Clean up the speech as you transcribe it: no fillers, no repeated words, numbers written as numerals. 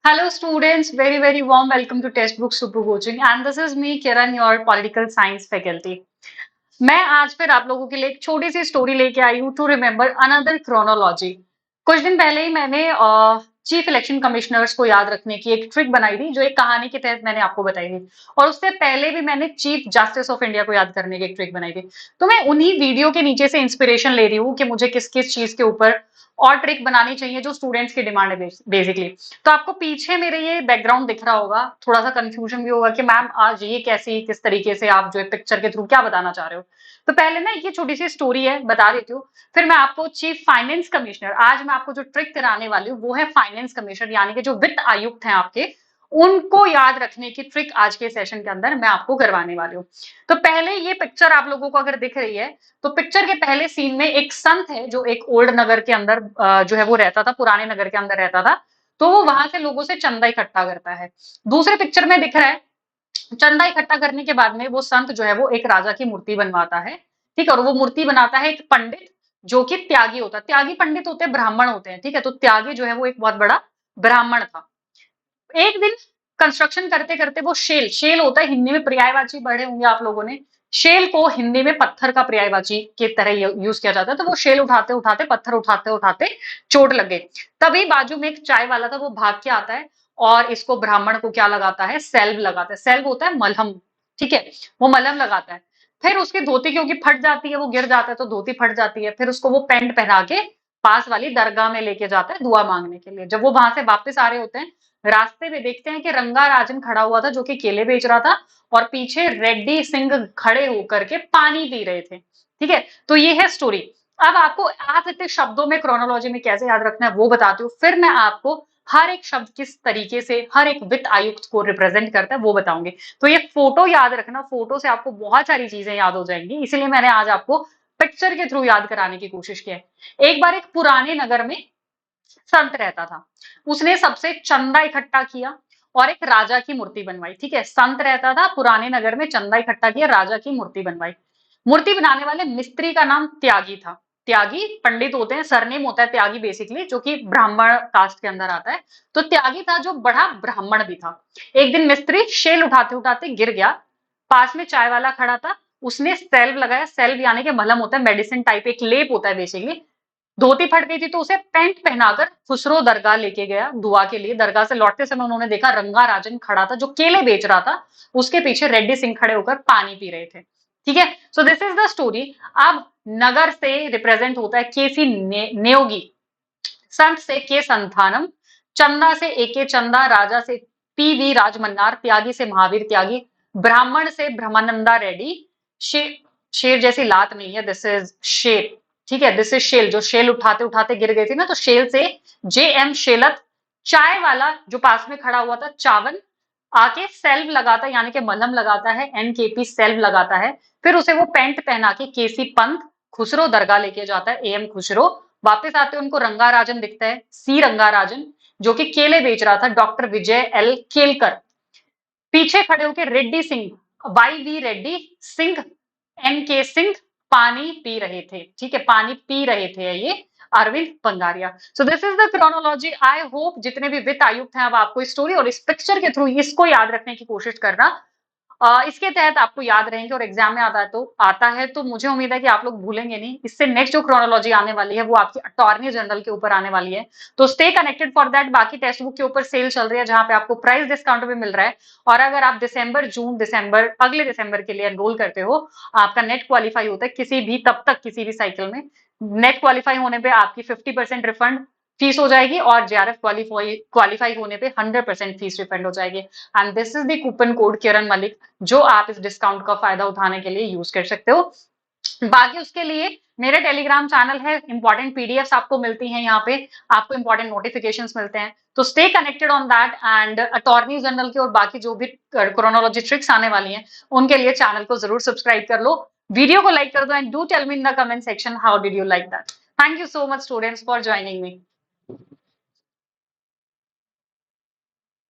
Hello students, very warm welcome to Textbook Super Coaching and this is me Kiran, your political science faculty. मैं आज फिर आप लोगों के लिए एक छोटी सी स्टोरी लेके आई हूँ टू रिमेम्बर अनदर क्रोनोलॉजी। कुछ दिन पहले ही मैंने चीफ इलेक्शन कमिश्नर्स को याद रखने की एक ट्रिक बनाई थी जो एक कहानी के तहत मैंने आपको बताई थी और उससे पहले भी मैंने चीफ जस्टिस ऑफ इंडिया को याद करने की एक ट्रिक बनाई थी। तो मैं उन्हीं वीडियो के नीचे से इंस्पिरेशन ले रही हूँ कि मुझे किस किस चीज के ऊपर और ट्रिक बनानी चाहिए जो स्टूडेंट्स की डिमांड है बेसिकली। तो आपको पीछे मेरे ये बैकग्राउंड दिख रहा होगा, थोड़ा सा कंफ्यूजन भी होगा कि मैम आज ये कैसी किस तरीके से आप जो है पिक्चर के थ्रू क्या बताना चाह रहे हो। तो पहले ना ये छोटी सी स्टोरी है बता देती हूँ, फिर मैं आपको चीफ फाइनेंस कमिश्नर, आज मैं आपको जो ट्रिक कराने वाली हूँ वो है फाइनेंस कमिश्नर यानी कि जो वित्त आयुक्त हैं आपके, उनको याद रखने की ट्रिक आज के सेशन के अंदर मैं आपको करवाने वाली हूँ। तो पहले ये पिक्चर आप लोगों को अगर दिख रही है तो पिक्चर के पहले सीन में एक संत है जो एक ओल्ड नगर के अंदर जो है वो रहता था, पुराने नगर के अंदर रहता था। तो वो वहां से लोगों से चंदा इकट्ठा करता है। दूसरे पिक्चर में दिख रहा है चंदा इकट्ठा करने के बाद में वो संत जो है वो एक राजा की मूर्ति बनवाता है। ठीक है, और वो मूर्ति बनाता है एक पंडित जो कि त्यागी होता है। त्यागी पंडित होते हैं, ब्राह्मण होते हैं। ठीक है, तो त्यागी जो है वो एक बहुत बड़ा ब्राह्मण था। एक दिन कंस्ट्रक्शन करते करते वो शेल शेल होता है, हिंदी में पर्यायवाची पढ़े होंगे आप लोगों ने। शेल को हिंदी में पत्थर का पर्यायवाची के तरह यूज किया जाता है। तो वो शेल उठाते उठाते पत्थर उठाते उठाते चोट लग गई। तभी बाजू में एक चाय वाला था, वो भाग के आता है और इसको ब्राह्मण को क्या लगाता है, सेल्व लगाता है। सेल्व होता है मलहम। ठीक है, वो मलहम लगाता है। फिर उसकी धोती क्योंकि फट जाती है, वो गिर जाता है तो धोती फट जाती है। फिर उसको वो पैंट पहना के पास वाली दरगाह में लेके जाता है दुआ मांगने के लिए। जब वो वहां से वापस आ रहे होते हैं, रास्ते में देखते हैं कि रंगा राजन खड़ा हुआ था जो कि केले बेच रहा था और पीछे रेड्डी सिंह खड़े होकर के पानी पी रहे थे। ठीक है, तो ये है स्टोरी। अब आपको आप इतने शब्दों में क्रोनोलॉजी में कैसे याद रखना है वो बताती हूँ, फिर मैं आपको हर एक शब्द किस तरीके से हर एक वित्त आयुक्त को रिप्रेजेंट करता है वो बताऊंगी। तो ये फोटो याद रखना, फोटो से आपको बहुत सारी चीजें याद हो जाएंगी, इसीलिए मैंने आज आपको पिक्चर के थ्रू याद कराने की कोशिश की है। एक बार एक पुराने नगर में संत रहता था। उसने सबसे चंदा इकट्ठा किया और एक राजा की मूर्ति बनवाई। ठीक है, संत रहता था पुराने नगर में, चंदा इकट्ठा किया, राजा की मूर्ति बनवाई। मूर्ति बनाने वाले मिस्त्री का नाम त्यागी था। त्यागी पंडित होते हैं, सरनेम होता है त्यागी बेसिकली, जो कि ब्राह्मण कास्ट के अंदर आता है। तो त्यागी था जो बड़ा ब्राह्मण भी था। एक दिन मिस्त्री शेल उठाते उठाते गिर गया। पास में चाय वाला खड़ा था, उसने सेल्व लगाया। सेल्व यानी कि मलहम होता है, मेडिसिन टाइप एक लेप होता है बेसिकली। धोती फट गई थी तो उसे पैंट पहनाकर खुसरो दरगाह लेके गया दुआ के लिए। दरगाह से लौटते समय उन्होंने देखा रंगा राजन खड़ा था जो केले बेच रहा था, उसके पीछे रेड्डी सिंह खड़े होकर पानी पी रहे थे। ठीक है, सो दिस इज द स्टोरी। अब नगर से रिप्रेजेंट होता है केसी नेयोगी, संत से के संथानम, चंदा से एके चंदा, राजा से पीवी राजमन्नार, त्यागी से महावीर त्यागी, ब्राह्मण से ब्रह्मानंदा रेड्डी। शेर, शेर जैसी लात नहीं है, दिस इज शेर। ठीक है, दिस इज शेल, जो शेल उठाते उठाते गिर गई थी ना, तो शेल से जे एम शेलत। चाय वाला जो पास में खड़ा हुआ था चावन, आके सेल्व लगाता है यानी कि मलहम लगाता है, एनकेपी सेल्व लगाता है। फिर उसे वो पैंट पहना के केसी पंथ खुसरो दरगाह लेके जाता है, एम खुसरो। वापस आते उनको रंगा राजन दिखता है, सी रंगा राजन, जो कि केले बेच रहा था, डॉक्टर विजय एल केलकर। पीछे खड़े होकर Reddy Singh, Y V Reddy, Singh N K Singh, पानी पी रहे थे। ठीक है, पानी पी रहे थे ये Arvind Panagariya. So this is the chronology. I hope जितने भी वित्त आयुक्त हैं अब आपको स्टोरी और इस पिक्चर के थ्रू इसको याद रखने की कोशिश करना। इसके तहत आपको याद रहेंगे और एग्जाम में आता है तो मुझे उम्मीद है कि आप लोग भूलेंगे नहीं। इससे नेक्स्ट जो क्रोनोलॉजी आने वाली है वो आपकी अटॉर्नी जनरल के ऊपर आने वाली है। तो स्टे कनेक्टेड फॉर दैट। बाकी टेक्स्ट बुक के ऊपर सेल चल रही है जहां पे आपको प्राइस डिस्काउंट भी मिल रहा है। और अगर आप दिसंबर जून दिसंबर अगले दिसंबर के लिए एनरोल करते हो, आपका नेट क्वालिफाई होता है किसी भी तब तक किसी भी साइकिल में, नेट क्वालिफाई होने पे आपकी 50% रिफंड फीस हो जाएगी और जेआरएफ क्वालिफाई होने पे 100% फीस रिफंड हो जाएगी। And this is the coupon code Kiran Malik, जो आप इस डिस्काउंट का फायदा उठाने के लिए यूज कर सकते हो। बाकी उसके लिए मेरे टेलीग्राम चैनल है, इंपॉर्टेंट पीडीएफ्स आपको मिलती हैं यहाँ पे, आपको इंपॉर्टेंट नोटिफिकेशंस मिलते हैं। तो stay connected on that. And attorney general की और बाकी जो भी क्रोनोलॉजी ट्रिक्स आने वाली हैं उनके लिए चैनल को जरूर सब्सक्राइब कर लो, वीडियो को लाइक कर दो and do tell me in the comment section how did you like that. Thank you so much students for joining me.